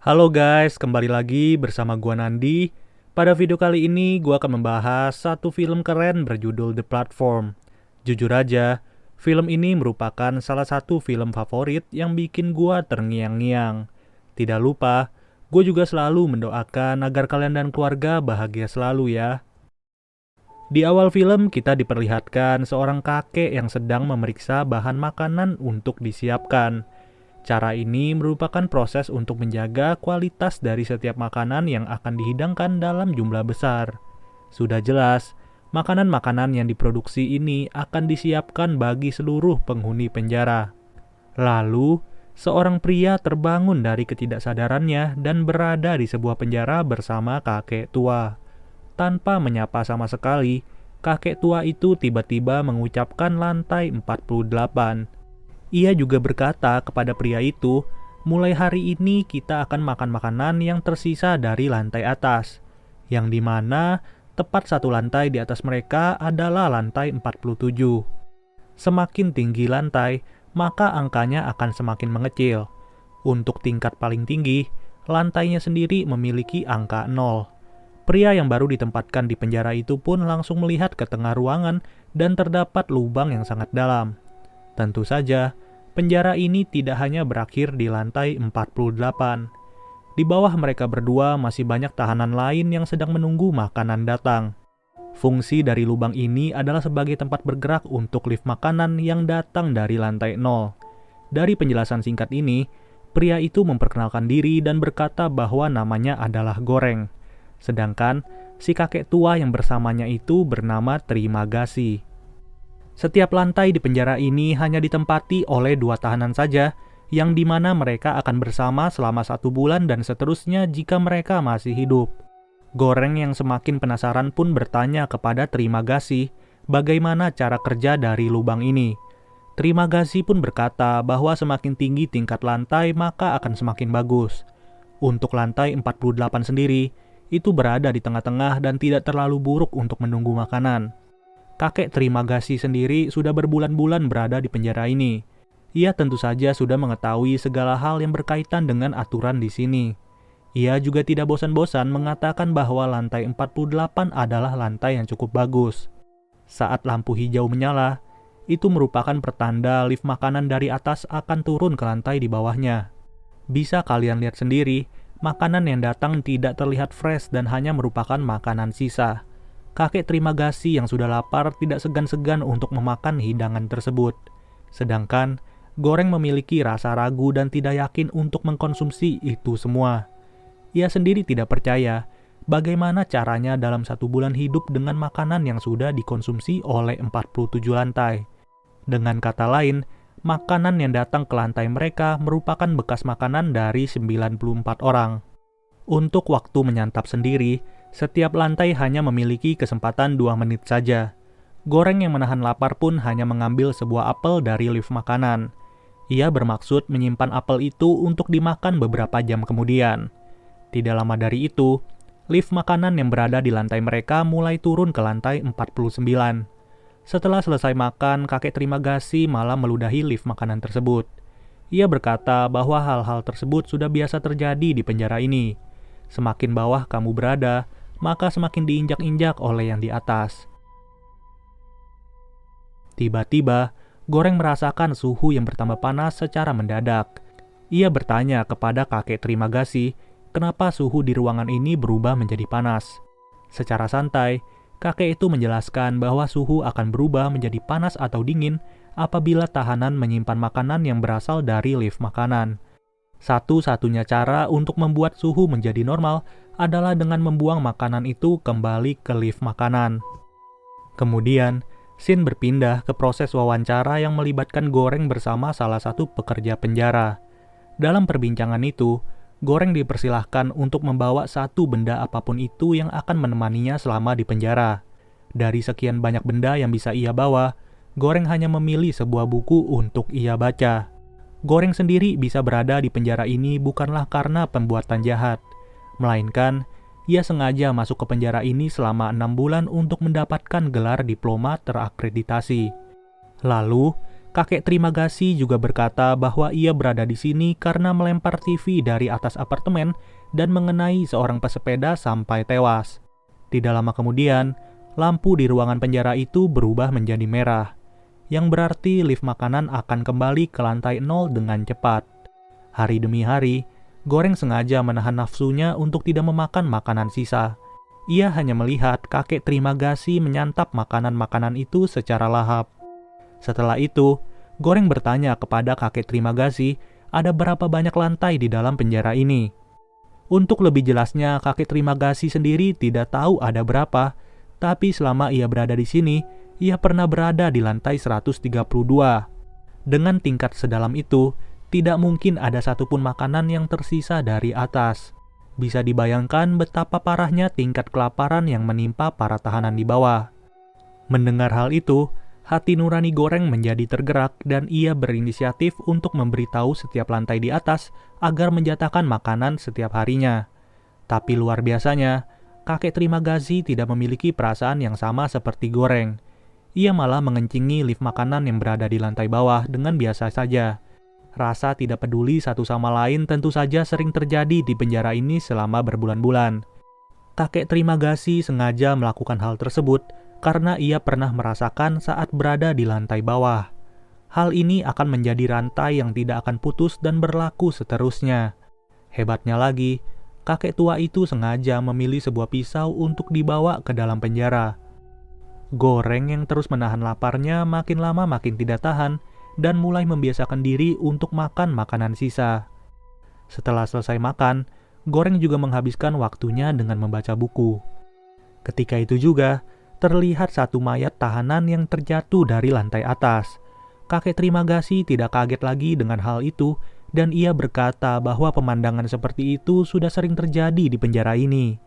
Halo guys, kembali lagi bersama gua Nandi. Pada video kali ini gua akan membahas satu film keren berjudul The Platform. Jujur aja, film ini merupakan salah satu film favorit yang bikin gua terngiang-ngiang. Tidak lupa, gue juga selalu mendoakan agar kalian dan keluarga bahagia selalu ya. Di awal film kita diperlihatkan seorang kakek yang sedang memeriksa bahan makanan untuk disiapkan. Cara ini merupakan proses untuk menjaga kualitas dari setiap makanan yang akan dihidangkan dalam jumlah besar. Sudah jelas, makanan-makanan yang diproduksi ini akan disiapkan bagi seluruh penghuni penjara. Lalu, seorang pria terbangun dari ketidaksadarannya dan berada di sebuah penjara bersama kakek tua. Tanpa menyapa sama sekali, kakek tua itu tiba-tiba mengucapkan lantai 48. Ia juga berkata kepada pria itu, mulai hari ini kita akan makan makanan yang tersisa dari lantai atas, yang dimana tepat satu lantai di atas mereka adalah lantai 47. Semakin tinggi lantai, maka angkanya akan semakin mengecil. Untuk tingkat paling tinggi, lantainya sendiri memiliki angka 0. Pria yang baru ditempatkan di penjara itu pun langsung melihat ke tengah ruangan dan terdapat lubang yang sangat dalam. Tentu saja, penjara ini tidak hanya berakhir di lantai 48. Di bawah mereka berdua masih banyak tahanan lain yang sedang menunggu makanan datang. Fungsi dari lubang ini adalah sebagai tempat bergerak untuk lift makanan yang datang dari lantai 0. Dari penjelasan singkat ini, pria itu memperkenalkan diri dan berkata bahwa namanya adalah Goreng. Sedangkan si kakek tua yang bersamanya itu bernama Trimagasi. Setiap lantai di penjara ini hanya ditempati oleh 2 tahanan saja, yang dimana mereka akan bersama selama 1 bulan dan seterusnya jika mereka masih hidup. Goreng yang semakin penasaran pun bertanya kepada Trimagasi bagaimana cara kerja dari lubang ini. Trimagasi pun berkata bahwa semakin tinggi tingkat lantai maka akan semakin bagus. Untuk lantai 48 sendiri, itu berada di tengah-tengah dan tidak terlalu buruk untuk menunggu makanan. Kakek Trimagasi sendiri sudah berbulan-bulan berada di penjara ini. Ia tentu saja sudah mengetahui segala hal yang berkaitan dengan aturan di sini. Ia juga tidak bosan-bosan mengatakan bahwa lantai 48 adalah lantai yang cukup bagus. Saat lampu hijau menyala, itu merupakan pertanda lift makanan dari atas akan turun ke lantai di bawahnya. Bisa kalian lihat sendiri, makanan yang datang tidak terlihat fresh dan hanya merupakan makanan sisa. Kakek Trimagasi yang sudah lapar tidak segan-segan untuk memakan hidangan tersebut. Sedangkan, Goreng memiliki rasa ragu dan tidak yakin untuk mengkonsumsi itu semua. Ia sendiri tidak percaya bagaimana caranya dalam 1 bulan hidup dengan makanan yang sudah dikonsumsi oleh 47 lantai. Dengan kata lain, makanan yang datang ke lantai mereka merupakan bekas makanan dari 94 orang. Untuk waktu menyantap sendiri, setiap lantai hanya memiliki kesempatan 2 menit saja. Goreng yang menahan lapar pun hanya mengambil sebuah apel dari lift makanan. Ia bermaksud menyimpan apel itu untuk dimakan beberapa jam kemudian. Tidak lama dari itu, lift makanan yang berada di lantai mereka mulai turun ke lantai 49. Setelah selesai makan, kakek Trimagasi malah meludahi lift makanan tersebut. Ia berkata bahwa hal-hal tersebut sudah biasa terjadi di penjara ini. Semakin bawah kamu berada, maka semakin diinjak-injak oleh yang di atas. Tiba-tiba, Goreng merasakan suhu yang bertambah panas secara mendadak. Ia bertanya kepada kakek Trimagasi, kenapa suhu di ruangan ini berubah menjadi panas. Secara santai, kakek itu menjelaskan bahwa suhu akan berubah menjadi panas atau dingin apabila tahanan menyimpan makanan yang berasal dari lift makanan. Satu-satunya cara untuk membuat suhu menjadi normal adalah dengan membuang makanan itu kembali ke lift makanan. Kemudian, scene berpindah ke proses wawancara yang melibatkan Goreng bersama salah satu pekerja penjara. Dalam perbincangan itu, Goreng dipersilahkan untuk membawa satu benda apapun itu yang akan menemaninya selama di penjara. Dari sekian banyak benda yang bisa ia bawa, Goreng hanya memilih sebuah buku untuk ia baca. Goreng sendiri bisa berada di penjara ini bukanlah karena pembuatan jahat, melainkan ia sengaja masuk ke penjara ini selama 6 bulan untuk mendapatkan gelar diploma terakreditasi. Lalu, Kakek Trimagasi juga berkata bahwa ia berada di sini karena melempar TV dari atas apartemen dan mengenai seorang pesepeda sampai tewas. Tidak lama kemudian, lampu di ruangan penjara itu berubah menjadi merah, yang berarti lift makanan akan kembali ke lantai 0 dengan cepat. Hari demi hari, Goreng sengaja menahan nafsunya untuk tidak memakan makanan sisa. Ia hanya melihat kakek Trimagasi menyantap makanan-makanan itu secara lahap. Setelah itu, Goreng bertanya kepada kakek Trimagasi ada berapa banyak lantai di dalam penjara ini. Untuk lebih jelasnya, kakek Trimagasi sendiri tidak tahu ada berapa, tapi selama ia berada di sini, ia pernah berada di lantai 132. Dengan tingkat sedalam itu, tidak mungkin ada satupun makanan yang tersisa dari atas. Bisa dibayangkan betapa parahnya tingkat kelaparan yang menimpa para tahanan di bawah. Mendengar hal itu, hati nurani Goreng menjadi tergerak dan ia berinisiatif untuk memberitahu setiap lantai di atas agar menjatahkan makanan setiap harinya. Tapi luar biasanya, kakek Trimagasi tidak memiliki perasaan yang sama seperti Goreng. Ia malah mengencingi lift makanan yang berada di lantai bawah dengan biasa saja. Rasa tidak peduli satu sama lain tentu saja sering terjadi di penjara ini selama berbulan-bulan. Kakek Trimagasi sengaja melakukan hal tersebut karena ia pernah merasakan saat berada di lantai bawah. Hal ini akan menjadi rantai yang tidak akan putus dan berlaku seterusnya. Hebatnya lagi, kakek tua itu sengaja memilih sebuah pisau untuk dibawa ke dalam penjara. Goreng yang terus menahan laparnya makin lama makin tidak tahan dan mulai membiasakan diri untuk makan makanan sisa. Setelah selesai makan, Goreng juga menghabiskan waktunya dengan membaca buku. Ketika itu juga, terlihat satu mayat tahanan yang terjatuh dari lantai atas. Kakek Trimagasi tidak kaget lagi dengan hal itu, dan ia berkata bahwa pemandangan seperti itu sudah sering terjadi di penjara ini.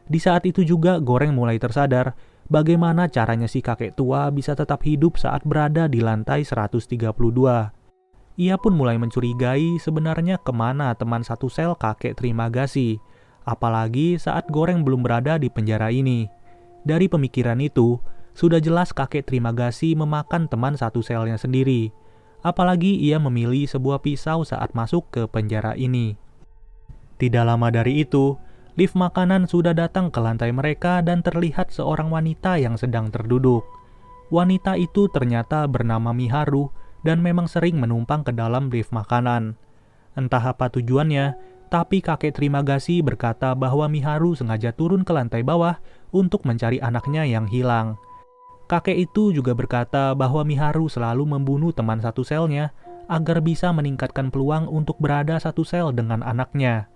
Di saat itu juga Goreng mulai tersadar bagaimana caranya si kakek tua bisa tetap hidup saat berada di lantai 132. Ia pun mulai mencurigai sebenarnya kemana teman satu sel kakek Trimagasi, apalagi saat Goreng belum berada di penjara ini. Dari pemikiran itu, sudah jelas kakek Trimagasi memakan teman satu selnya sendiri. Apalagi ia memilih sebuah pisau saat masuk ke penjara ini. Tidak lama dari itu, lift makanan sudah datang ke lantai mereka dan terlihat seorang wanita yang sedang terduduk. Wanita itu ternyata bernama Miharu dan memang sering menumpang ke dalam lift makanan. Entah apa tujuannya, tapi kakek Trimagasi berkata bahwa Miharu sengaja turun ke lantai bawah untuk mencari anaknya yang hilang. Kakek itu juga berkata bahwa Miharu selalu membunuh teman satu selnya agar bisa meningkatkan peluang untuk berada satu sel dengan anaknya.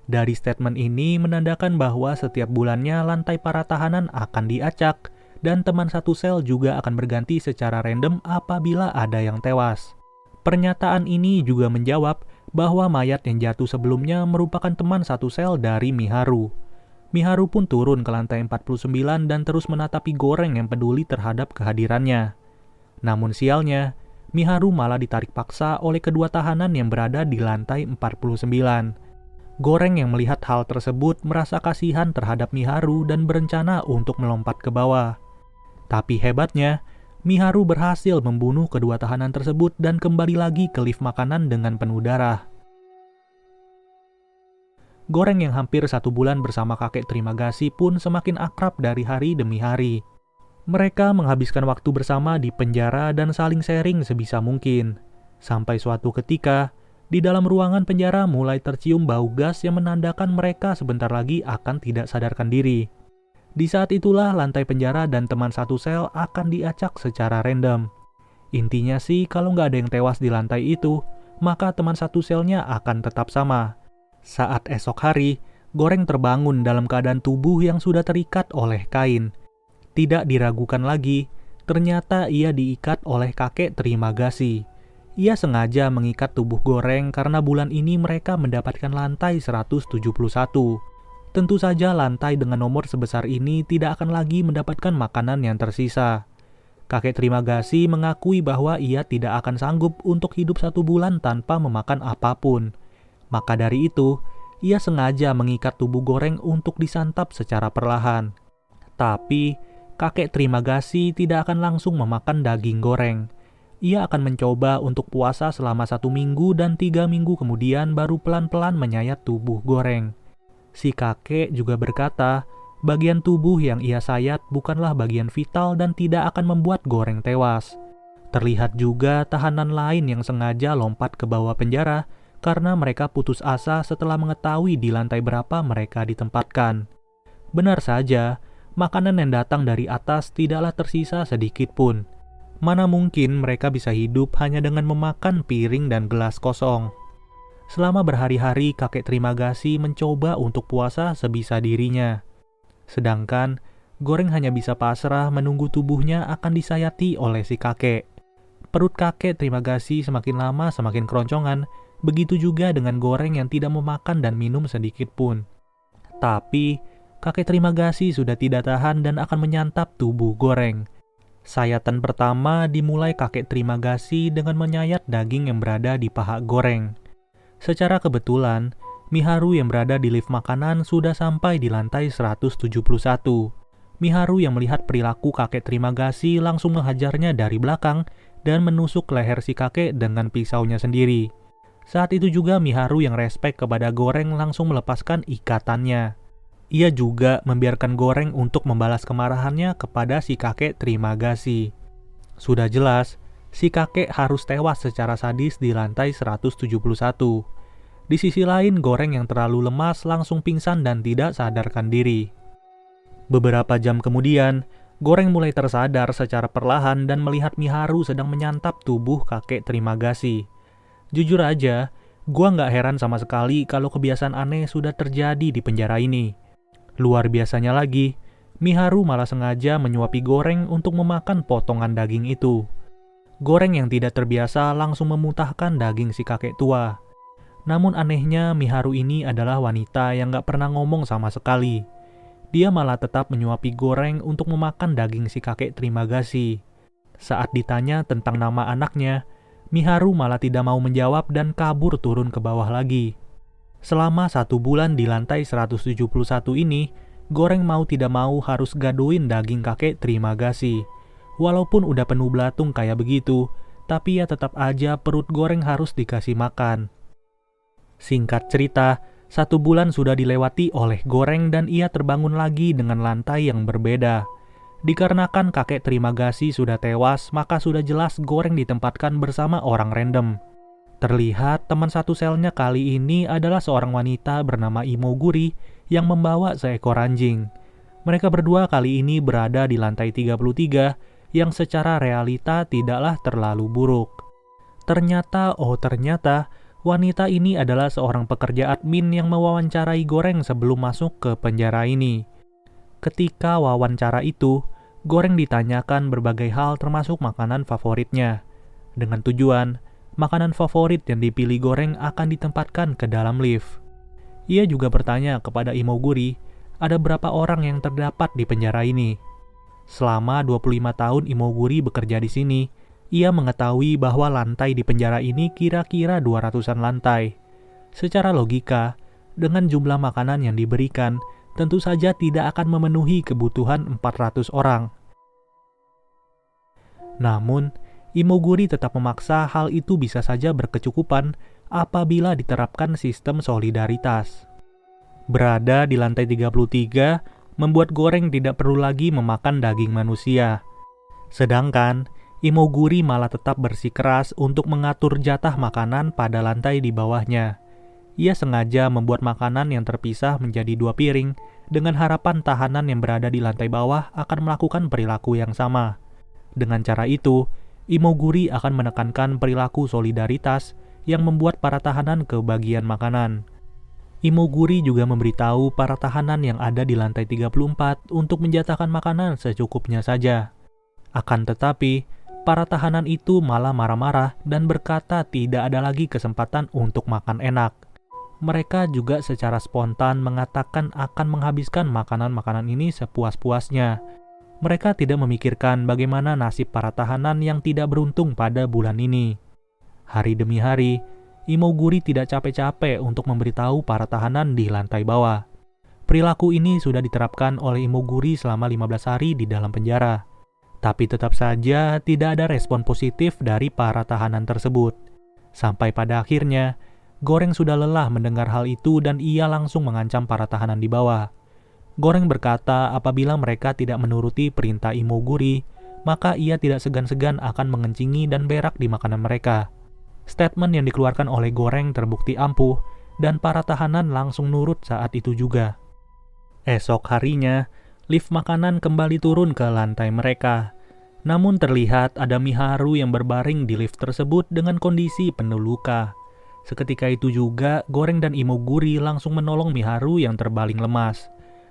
Dari statement ini menandakan bahwa setiap bulannya lantai para tahanan akan diacak dan teman satu sel juga akan berganti secara random apabila ada yang tewas. Pernyataan ini juga menjawab bahwa mayat yang jatuh sebelumnya merupakan teman satu sel dari Miharu. Miharu pun turun ke lantai 49 dan terus menatapi Goreng yang peduli terhadap kehadirannya. Namun sialnya, Miharu malah ditarik paksa oleh kedua tahanan yang berada di lantai 49. Goreng yang melihat hal tersebut merasa kasihan terhadap Miharu dan berencana untuk melompat ke bawah. Tapi hebatnya, Miharu berhasil membunuh kedua tahanan tersebut dan kembali lagi ke lift makanan dengan penuh darah. Goreng yang hampir 1 bulan bersama kakek Trimagasi pun semakin akrab dari hari demi hari. Mereka menghabiskan waktu bersama di penjara dan saling sharing sebisa mungkin. Sampai suatu ketika, di dalam ruangan penjara mulai tercium bau gas yang menandakan mereka sebentar lagi akan tidak sadarkan diri. Di saat itulah lantai penjara dan teman satu sel akan diacak secara random. Intinya sih kalau nggak ada yang tewas di lantai itu, maka teman satu selnya akan tetap sama. Saat esok hari, Goreng terbangun dalam keadaan tubuh yang sudah terikat oleh kain. Tidak diragukan lagi, ternyata ia diikat oleh kakek Trimagasi. Ia sengaja mengikat tubuh Goreng karena bulan ini mereka mendapatkan lantai 171. Tentu saja lantai dengan nomor sebesar ini tidak akan lagi mendapatkan makanan yang tersisa. Kakek Trimagasi mengakui bahwa ia tidak akan sanggup untuk hidup 1 bulan tanpa memakan apapun. Maka dari itu, ia sengaja mengikat tubuh Goreng untuk disantap secara perlahan. Tapi, kakek Trimagasi tidak akan langsung memakan daging Goreng. Ia akan mencoba untuk puasa selama 1 minggu dan 3 minggu kemudian baru pelan-pelan menyayat tubuh Goreng. Si kakek juga berkata, bagian tubuh yang ia sayat bukanlah bagian vital dan tidak akan membuat Goreng tewas. Terlihat juga tahanan lain yang sengaja lompat ke bawah penjara karena mereka putus asa setelah mengetahui di lantai berapa mereka ditempatkan. Benar saja, makanan yang datang dari atas tidaklah tersisa sedikit pun. Mana mungkin mereka bisa hidup hanya dengan memakan piring dan gelas kosong. Selama berhari-hari kakek Trimagasi mencoba untuk puasa sebisa dirinya. Sedangkan Goreng hanya bisa pasrah menunggu tubuhnya akan disayati oleh si kakek. Perut kakek Trimagasi semakin lama semakin keroncongan, begitu juga dengan Goreng yang tidak memakan dan minum sedikit pun. Tapi kakek Trimagasi sudah tidak tahan dan akan menyantap tubuh Goreng. Sayatan pertama dimulai kakek Trimagasi dengan menyayat daging yang berada di paha Goreng. Secara kebetulan, Miharu yang berada di lift makanan sudah sampai di lantai 171. Miharu yang melihat perilaku kakek Trimagasi langsung menghajarnya dari belakang dan menusuk leher si kakek dengan pisaunya sendiri. Saat itu juga Miharu yang respek kepada Goreng langsung melepaskan ikatannya. Ia juga membiarkan Goreng untuk membalas kemarahannya kepada si kakek Trimagasi. Sudah jelas, si kakek harus tewas secara sadis di lantai 171. Di sisi lain, Goreng yang terlalu lemas langsung pingsan dan tidak sadarkan diri. Beberapa jam kemudian, Goreng mulai tersadar secara perlahan dan melihat Miharu sedang menyantap tubuh kakek Trimagasi. Jujur aja, gua nggak heran sama sekali kalau kebiasaan aneh sudah terjadi di penjara ini. Luar biasanya lagi, Miharu malah sengaja menyuapi Goreng untuk memakan potongan daging itu. Goreng yang tidak terbiasa langsung memuntahkan daging si kakek tua. Namun anehnya Miharu ini adalah wanita yang gak pernah ngomong sama sekali. Dia malah tetap menyuapi Goreng untuk memakan daging si kakek Trimagasi. Saat ditanya tentang nama anaknya, Miharu malah tidak mau menjawab dan kabur turun ke bawah lagi. Selama 1 bulan di lantai 171 ini, Goreng mau tidak mau harus gadoin daging kakek Trimagasi. Walaupun udah penuh belatung kayak begitu, tapi ya tetap aja perut Goreng harus dikasih makan. Singkat cerita, 1 bulan sudah dilewati oleh Goreng dan ia terbangun lagi dengan lantai yang berbeda. Dikarenakan kakek Trimagasi sudah tewas, maka sudah jelas Goreng ditempatkan bersama orang random. Terlihat teman satu selnya kali ini adalah seorang wanita bernama Imoguri yang membawa seekor anjing. Mereka berdua kali ini berada di lantai 33 yang secara realita tidaklah terlalu buruk. Ternyata wanita ini adalah seorang pekerja admin yang mewawancarai Goreng sebelum masuk ke penjara ini. Ketika wawancara itu, Goreng ditanyakan berbagai hal termasuk makanan favoritnya. Dengan tujuan, makanan favorit yang dipilih Goreng akan ditempatkan ke dalam lift. Ia juga bertanya kepada Imoguri, ada berapa orang yang terdapat di penjara ini. Selama 25 tahun Imoguri bekerja di sini, ia mengetahui bahwa lantai di penjara ini kira-kira 200-an lantai. Secara logika, dengan jumlah makanan yang diberikan, tentu saja tidak akan memenuhi kebutuhan 400 orang. Namun, Imoguri tetap memaksa hal itu bisa saja berkecukupan apabila diterapkan sistem solidaritas. Berada di lantai 33 membuat Goreng tidak perlu lagi memakan daging manusia. Sedangkan Imoguri malah tetap bersikeras untuk mengatur jatah makanan pada lantai di bawahnya. Ia sengaja membuat makanan yang terpisah menjadi 2 piring dengan harapan tahanan yang berada di lantai bawah akan melakukan perilaku yang sama. Dengan cara itu, Imoguri akan menekankan perilaku solidaritas yang membuat para tahanan kebagian makanan. Imoguri juga memberitahu para tahanan yang ada di lantai 34 untuk menjatahkan makanan secukupnya saja. Akan tetapi, para tahanan itu malah marah-marah dan berkata tidak ada lagi kesempatan untuk makan enak. Mereka juga secara spontan mengatakan akan menghabiskan makanan-makanan ini sepuas-puasnya. Mereka tidak memikirkan bagaimana nasib para tahanan yang tidak beruntung pada bulan ini. Hari demi hari, Imoguri tidak capek-capek untuk memberitahu para tahanan di lantai bawah. Perilaku ini sudah diterapkan oleh Imoguri selama 15 hari di dalam penjara. Tapi tetap saja tidak ada respon positif dari para tahanan tersebut. Sampai pada akhirnya, Goreng sudah lelah mendengar hal itu dan ia langsung mengancam para tahanan di bawah. Goreng berkata apabila mereka tidak menuruti perintah Imoguri, maka ia tidak segan-segan akan mengencingi dan berak di makanan mereka. Statement yang dikeluarkan oleh Goreng terbukti ampuh, dan para tahanan langsung nurut saat itu juga. Esok harinya, lift makanan kembali turun ke lantai mereka. Namun terlihat ada Miharu yang berbaring di lift tersebut dengan kondisi penuh luka. Seketika itu juga, Goreng dan Imoguri langsung menolong Miharu yang terbaling lemas.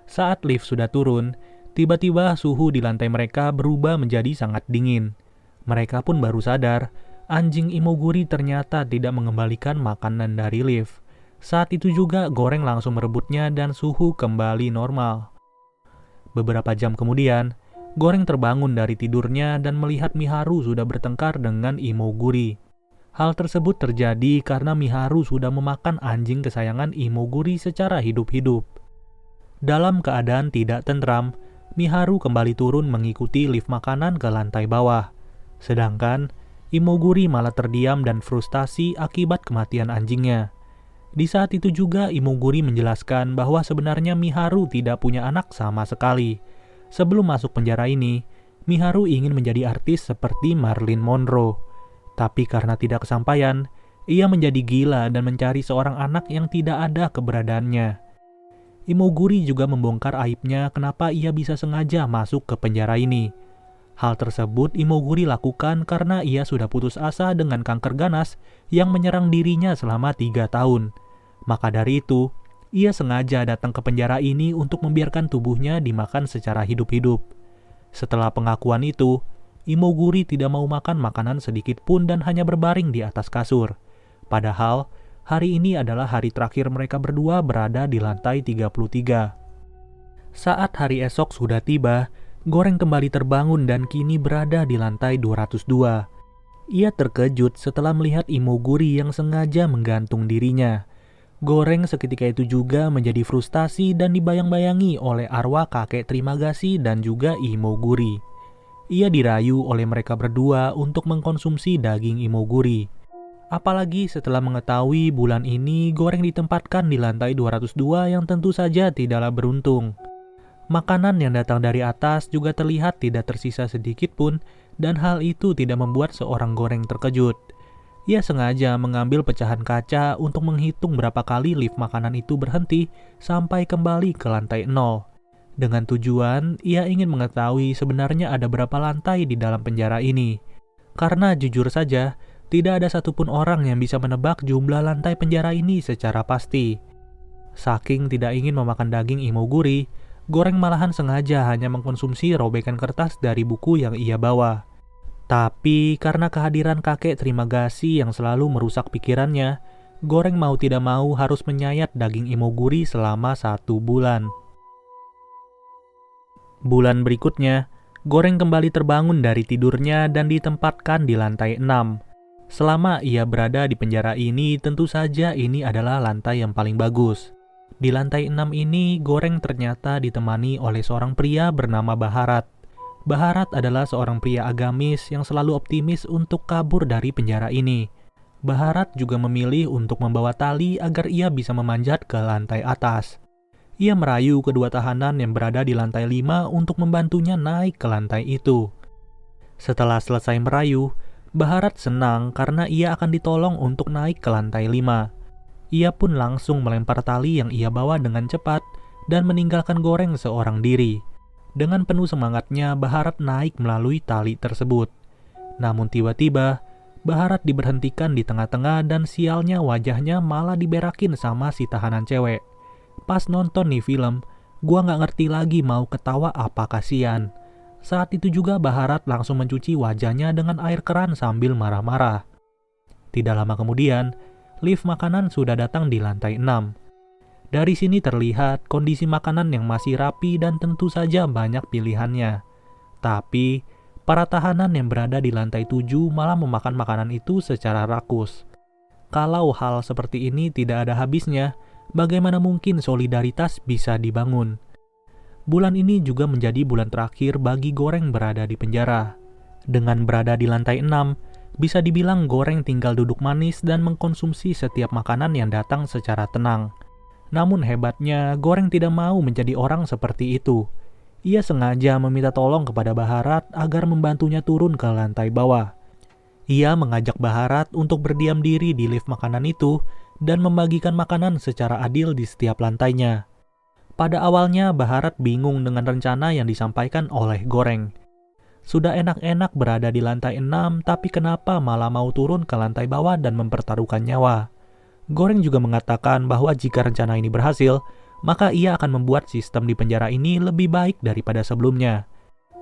Saat lift sudah turun, tiba-tiba suhu di lantai mereka berubah menjadi sangat dingin. Mereka pun baru sadar, anjing Imoguri ternyata tidak mengembalikan makanan dari lift. Saat itu juga Goreng langsung merebutnya dan suhu kembali normal. Beberapa jam kemudian, Goreng terbangun dari tidurnya dan melihat Miharu sudah bertengkar dengan Imoguri. Hal tersebut terjadi karena Miharu sudah memakan anjing kesayangan Imoguri secara hidup-hidup. Dalam keadaan tidak tentram, Miharu kembali turun mengikuti lift makanan ke lantai bawah. Sedangkan Imoguri malah terdiam dan frustasi akibat kematian anjingnya. Di saat itu juga Imoguri menjelaskan bahwa sebenarnya Miharu tidak punya anak sama sekali. Sebelum masuk penjara ini, Miharu ingin menjadi artis seperti Marilyn Monroe. Tapi karena tidak kesampaian, ia menjadi gila dan mencari seorang anak yang tidak ada keberadaannya. Imoguri juga membongkar aibnya kenapa ia bisa sengaja masuk ke penjara ini. Hal tersebut Imoguri lakukan karena ia sudah putus asa dengan kanker ganas yang menyerang dirinya selama 3 tahun. Maka dari itu, ia sengaja datang ke penjara ini untuk membiarkan tubuhnya dimakan secara hidup-hidup. Setelah pengakuan itu, Imoguri tidak mau makan makanan sedikit pun dan hanya berbaring di atas kasur. Padahal, hari ini adalah hari terakhir mereka berdua berada di lantai 33. Saat hari esok sudah tiba, Goreng kembali terbangun dan kini berada di lantai 202. Ia terkejut setelah melihat Imoguri yang sengaja menggantung dirinya. Goreng seketika itu juga menjadi frustasi dan dibayang-bayangi oleh arwah kakek Trimagasi dan juga Imoguri. Ia dirayu oleh mereka berdua untuk mengkonsumsi daging Imoguri. Apalagi setelah mengetahui bulan ini Goreng ditempatkan di lantai 202 yang tentu saja tidaklah beruntung. Makanan yang datang dari atas juga terlihat tidak tersisa sedikit pun, dan hal itu tidak membuat seorang Goreng terkejut. Ia sengaja mengambil pecahan kaca untuk menghitung berapa kali lift makanan itu berhenti sampai kembali ke lantai 0. Dengan tujuan, ia ingin mengetahui sebenarnya ada berapa lantai di dalam penjara ini. Karena jujur saja, tidak ada satupun orang yang bisa menebak jumlah lantai penjara ini secara pasti. Saking tidak ingin memakan daging Imoguri, Goreng malahan sengaja hanya mengkonsumsi robekan kertas dari buku yang ia bawa. Tapi karena kehadiran kakek Trimagasi yang selalu merusak pikirannya, Goreng mau tidak mau harus menyayat daging Imoguri selama 1 bulan. Bulan berikutnya, Goreng kembali terbangun dari tidurnya dan ditempatkan di lantai 6. Selama ia berada di penjara ini, tentu saja ini adalah lantai yang paling bagus. Di lantai 6 ini, Goreng ternyata ditemani oleh seorang pria bernama Baharat. Baharat adalah seorang pria agamis yang selalu optimis untuk kabur dari penjara ini. Baharat juga memilih untuk membawa tali agar ia bisa memanjat ke lantai atas. Ia merayu kedua tahanan yang berada di lantai 5 untuk membantunya naik ke lantai itu. Setelah selesai merayu, Baharat senang karena ia akan ditolong untuk naik ke lantai 5. Ia pun langsung melempar tali yang ia bawa dengan cepat dan meninggalkan Goreng seorang diri. Dengan penuh semangatnya, Baharat naik melalui tali tersebut. Namun tiba-tiba, Baharat diberhentikan di tengah-tengah dan sialnya wajahnya malah diberakin sama si tahanan cewek. Pas nonton nih film, gua gak ngerti lagi mau ketawa apa kasihan. Saat itu juga Baharat langsung mencuci wajahnya dengan air keran sambil marah-marah. Tidak lama kemudian, lift makanan sudah datang di lantai 6. Dari sini terlihat kondisi makanan yang masih rapi dan tentu saja banyak pilihannya. Tapi, para tahanan yang berada di lantai 7 malah memakan makanan itu secara rakus. Kalau hal seperti ini tidak ada habisnya, bagaimana mungkin solidaritas bisa dibangun? Bulan ini juga menjadi bulan terakhir bagi Goreng berada di penjara. Dengan berada di lantai 6, bisa dibilang Goreng tinggal duduk manis dan mengkonsumsi setiap makanan yang datang secara tenang. Namun hebatnya, Goreng tidak mau menjadi orang seperti itu. Ia sengaja meminta tolong kepada Baharat agar membantunya turun ke lantai bawah. Ia mengajak Baharat untuk berdiam diri di lift makanan itu dan membagikan makanan secara adil di setiap lantainya. Pada awalnya, Baharat bingung dengan rencana yang disampaikan oleh Goreng. Sudah enak-enak berada di lantai 6, tapi kenapa malah mau turun ke lantai bawah dan mempertaruhkan nyawa? Goreng juga mengatakan bahwa jika rencana ini berhasil, maka ia akan membuat sistem di penjara ini lebih baik daripada sebelumnya.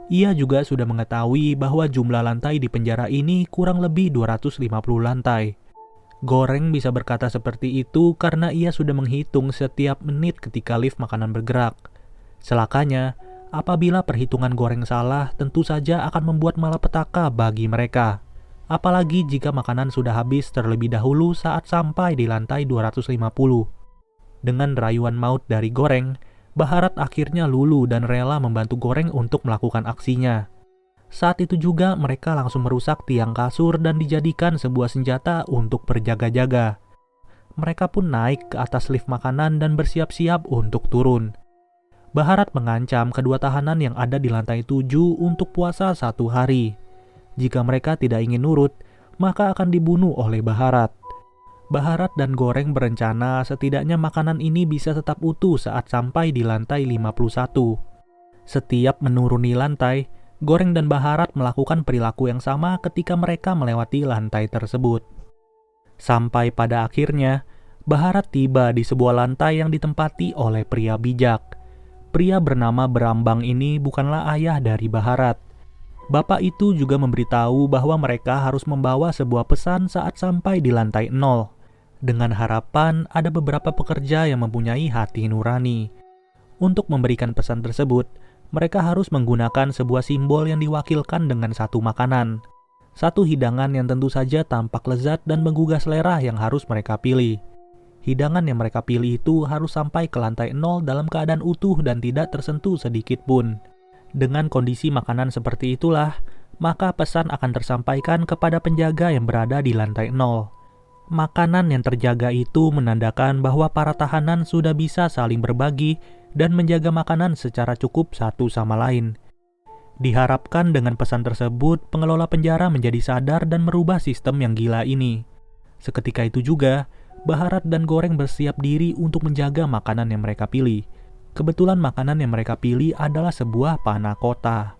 Ia juga sudah mengetahui bahwa jumlah lantai di penjara ini kurang lebih 250 lantai. Goreng bisa berkata seperti itu karena ia sudah menghitung setiap menit ketika lift makanan bergerak. Celakanya, apabila perhitungan Goreng salah, tentu saja akan membuat malapetaka bagi mereka. Apalagi jika makanan sudah habis terlebih dahulu saat sampai di lantai 250. Dengan rayuan maut dari Goreng, Baharat akhirnya luluh dan rela membantu Goreng untuk melakukan aksinya. Saat itu juga mereka langsung merusak tiang kasur dan dijadikan sebuah senjata untuk berjaga-jaga. Mereka pun naik ke atas lift makanan dan bersiap-siap untuk turun. Baharat mengancam kedua tahanan yang ada di lantai 7 untuk puasa 1 hari. Jika mereka tidak ingin nurut, maka akan dibunuh oleh Baharat. Baharat dan Goreng berencana setidaknya makanan ini bisa tetap utuh saat sampai di lantai 51. Setiap menuruni lantai, Goreng dan Baharat melakukan perilaku yang sama ketika mereka melewati lantai tersebut. Sampai pada akhirnya, Baharat tiba di sebuah lantai yang ditempati oleh pria bijak. Pria bernama Brambang ini bukanlah ayah dari Baharat. Bapak itu juga memberitahu bahwa mereka harus membawa sebuah pesan saat sampai di lantai 0. Dengan harapan ada beberapa pekerja yang mempunyai hati nurani. Untuk memberikan pesan tersebut, mereka harus menggunakan sebuah simbol yang diwakilkan dengan satu makanan. Satu hidangan yang tentu saja tampak lezat dan menggugah selera yang harus mereka pilih. Hidangan yang mereka pilih itu harus sampai ke lantai 0 dalam keadaan utuh dan tidak tersentuh sedikit pun. Dengan kondisi makanan seperti itulah, maka pesan akan tersampaikan kepada penjaga yang berada di lantai 0. Makanan yang terjaga itu menandakan bahwa para tahanan sudah bisa saling berbagi dan menjaga makanan secara cukup satu sama lain. Diharapkan dengan pesan tersebut, pengelola penjara menjadi sadar dan merubah sistem yang gila ini. Seketika itu juga, Baharat dan Goreng bersiap diri untuk menjaga makanan yang mereka pilih. Kebetulan makanan yang mereka pilih adalah sebuah panah kota.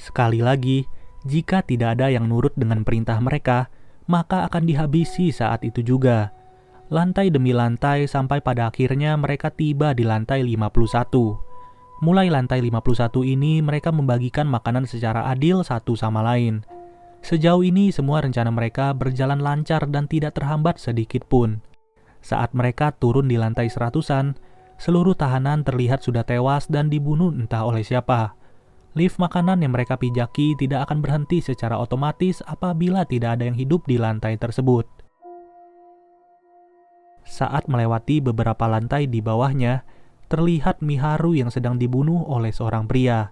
Sekali lagi, jika tidak ada yang nurut dengan perintah mereka, maka akan dihabisi saat itu juga. Lantai demi lantai sampai pada akhirnya mereka tiba di lantai 51. Mulai lantai 51 ini mereka membagikan makanan secara adil satu sama lain. Sejauh ini semua rencana mereka berjalan lancar dan tidak terhambat sedikit pun. Saat mereka turun di lantai 100-an, seluruh tahanan terlihat sudah tewas dan dibunuh entah oleh siapa. Lift makanan yang mereka pijaki tidak akan berhenti secara otomatis apabila tidak ada yang hidup di lantai tersebut. Saat melewati beberapa lantai di bawahnya, terlihat Miharu yang sedang dibunuh oleh seorang pria.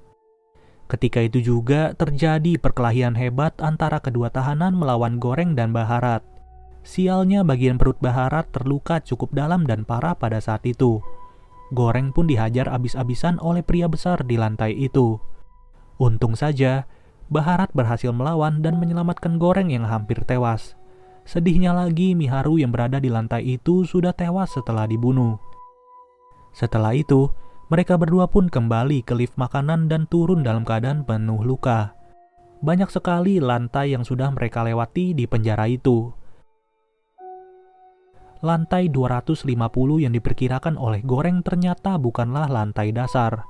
Ketika itu juga terjadi perkelahian hebat antara kedua tahanan melawan Goreng dan Baharat. Sialnya bagian perut Baharat terluka cukup dalam dan parah pada saat itu. Goreng pun dihajar abis-abisan oleh pria besar di lantai itu. Untung saja, Baharat berhasil melawan dan menyelamatkan Goreng yang hampir tewas. Sedihnya lagi, Miharu yang berada di lantai itu sudah tewas setelah dibunuh. Setelah itu, mereka berdua pun kembali ke lift makanan dan turun dalam keadaan penuh luka. Banyak sekali lantai yang sudah mereka lewati di penjara itu. Lantai 250 yang diperkirakan oleh Goreng ternyata bukanlah lantai dasar.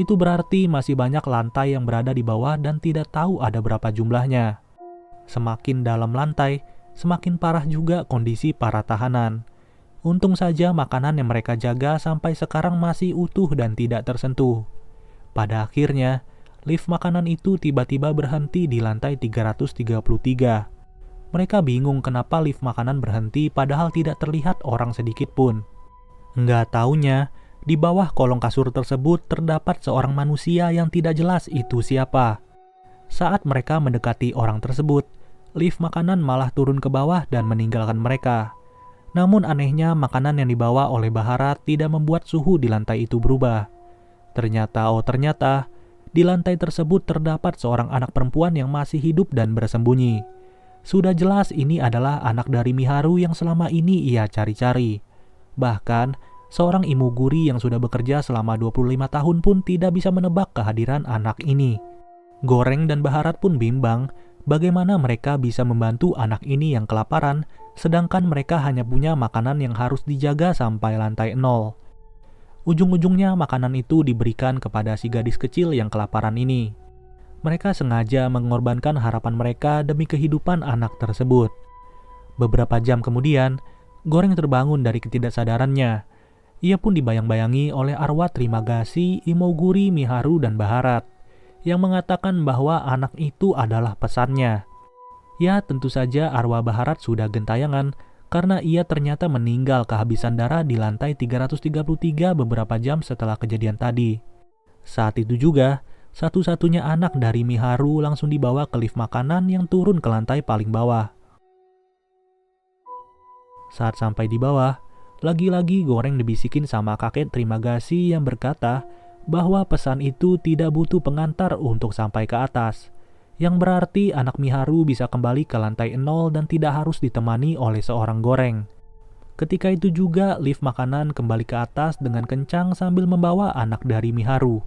Itu berarti masih banyak lantai yang berada di bawah dan tidak tahu ada berapa jumlahnya. Semakin dalam lantai, semakin parah juga kondisi para tahanan. Untung saja makanan yang mereka jaga sampai sekarang masih utuh dan tidak tersentuh. Pada akhirnya, lift makanan itu tiba-tiba berhenti di lantai 333. Mereka bingung kenapa lift makanan berhenti padahal tidak terlihat orang sedikit pun. Nggak taunya, Di bawah kolong kasur tersebut terdapat seorang manusia yang tidak jelas itu siapa. Saat mereka mendekati orang tersebut, lift makanan malah turun ke bawah dan meninggalkan mereka. Namun anehnya makanan yang dibawa oleh Bharat tidak membuat suhu di lantai itu berubah. Ternyata, di lantai tersebut terdapat seorang anak perempuan yang masih hidup dan bersembunyi. Sudah jelas ini adalah anak dari Miharu yang selama ini ia cari-cari. Bahkan, seorang imoguri yang sudah bekerja selama 25 tahun pun tidak bisa menebak kehadiran anak ini. Goreng dan Bharat pun bimbang bagaimana mereka bisa membantu anak ini yang kelaparan, sedangkan mereka hanya punya makanan yang harus dijaga sampai lantai 0. Ujung-ujungnya makanan itu diberikan kepada si gadis kecil yang kelaparan ini. Mereka sengaja mengorbankan harapan mereka demi kehidupan anak tersebut. Beberapa jam kemudian, Goreng terbangun dari ketidaksadarannya. Ia pun dibayang-bayangi oleh arwah Trimagasi, Imoguri, Miharu, dan Bharat, yang mengatakan bahwa anak itu adalah pesannya. Ya, tentu saja arwah Bharat sudah gentayangan karena ia ternyata meninggal kehabisan darah di lantai 333 beberapa jam setelah kejadian tadi. Saat itu juga, satu-satunya anak dari Miharu langsung dibawa ke lift makanan yang turun ke lantai paling bawah. Saat sampai di bawah, lagi-lagi Goreng dibisikin sama kakek Trimagasi yang berkata bahwa pesan itu tidak butuh pengantar untuk sampai ke atas, yang berarti anak Miharu bisa kembali ke lantai 0 dan tidak harus ditemani oleh seorang Goreng. Ketika itu juga lift makanan kembali ke atas dengan kencang sambil membawa anak dari Miharu.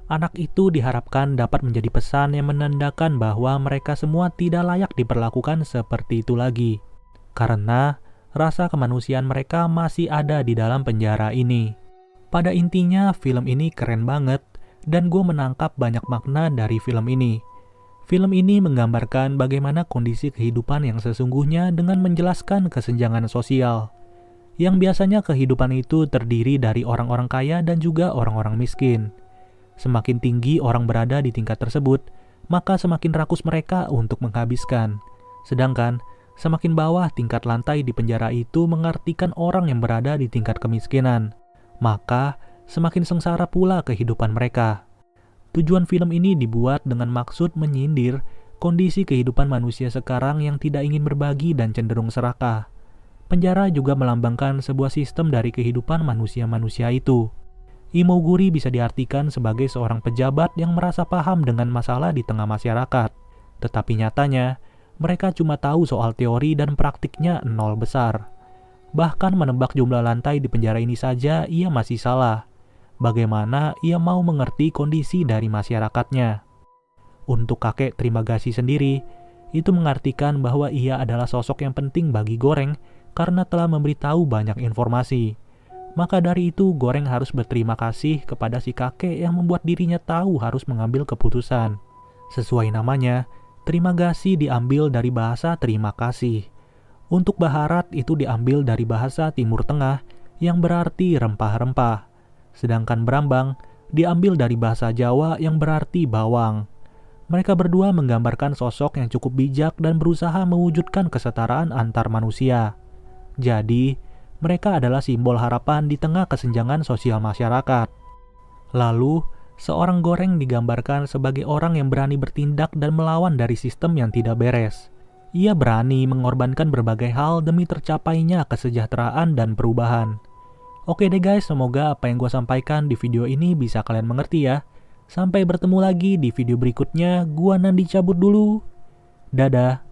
Anak itu diharapkan dapat menjadi pesan yang menandakan bahwa mereka semua tidak layak diperlakukan seperti itu lagi, karena rasa kemanusiaan mereka masih ada di dalam penjara ini. Pada intinya film ini keren banget dan gue menangkap banyak makna dari film ini. Film ini menggambarkan bagaimana kondisi kehidupan yang sesungguhnya dengan menjelaskan kesenjangan sosial. Yang biasanya kehidupan itu terdiri dari orang-orang kaya dan juga orang-orang miskin. Semakin tinggi orang berada di tingkat tersebut, maka semakin rakus mereka untuk menghabiskan. Sedangkan, semakin bawah tingkat lantai di penjara itu mengartikan orang yang berada di tingkat kemiskinan. Maka, semakin sengsara pula kehidupan mereka. Tujuan film ini dibuat dengan maksud menyindir kondisi kehidupan manusia sekarang yang tidak ingin berbagi dan cenderung serakah. Penjara juga melambangkan sebuah sistem dari kehidupan manusia-manusia itu. Imoguri bisa diartikan sebagai seorang pejabat yang merasa paham dengan masalah di tengah masyarakat. Tetapi nyatanya, mereka cuma tahu soal teori dan praktiknya nol besar. Bahkan menebak jumlah lantai di penjara ini saja ia masih salah. Bagaimana ia mau mengerti kondisi dari masyarakatnya. Untuk kakek Trimagasi sendiri, itu mengartikan bahwa ia adalah sosok yang penting bagi Goreng karena telah memberitahu banyak informasi. Maka dari itu Goreng harus berterima kasih kepada si kakek yang membuat dirinya tahu harus mengambil keputusan. Sesuai namanya, Trimagasi diambil dari bahasa terima kasih. Untuk Bharat itu diambil dari bahasa Timur Tengah yang berarti rempah-rempah. Sedangkan Brambang diambil dari bahasa Jawa yang berarti bawang. Mereka berdua menggambarkan sosok yang cukup bijak dan berusaha mewujudkan kesetaraan antar manusia. Jadi, mereka adalah simbol harapan di tengah kesenjangan sosial masyarakat. Lalu, seorang Goreng digambarkan sebagai orang yang berani bertindak dan melawan dari sistem yang tidak beres. Ia berani mengorbankan berbagai hal demi tercapainya kesejahteraan dan perubahan. Oke deh guys, semoga apa yang gue sampaikan di video ini bisa kalian mengerti ya. Sampai bertemu lagi di video berikutnya, gue Nandi cabut dulu. Dadah.